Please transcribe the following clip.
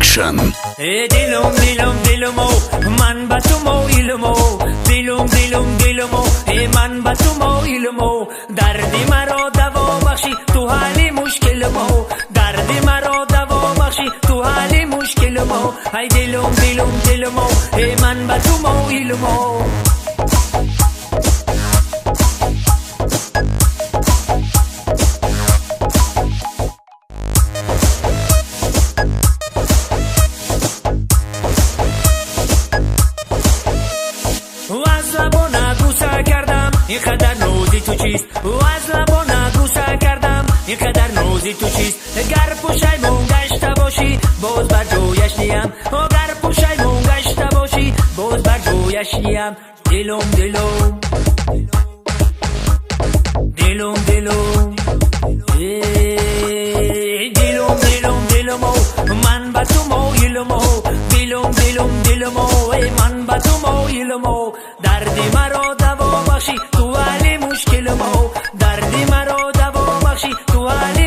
Production. Dilum dilum dilumo man batumo ilumo dilum dilum dilumo man batumo ilumo dardi maro davo bakhshi tu hali mushkilmo dardi maro davo bakhshi tu hali mushkilmo ay dilum dilum dilumo man batumo ilumo اینقدر نوزی تو چیست و از لبا نگوسه کردم اینقدر نوزی تو چیست گر پوشیمون گشته باشی باز بر جویش نیم گر پوشیمون گشته باشی باز بر جویش نیم دلم دلم دلم دلم دلم دلم دلمو من با تو مویلمو دلم دلم دلمو من با تو مویلمو دردی مرا دوا بخشی تو حل مشکلمو دردی مرا دوا بخشی تو حل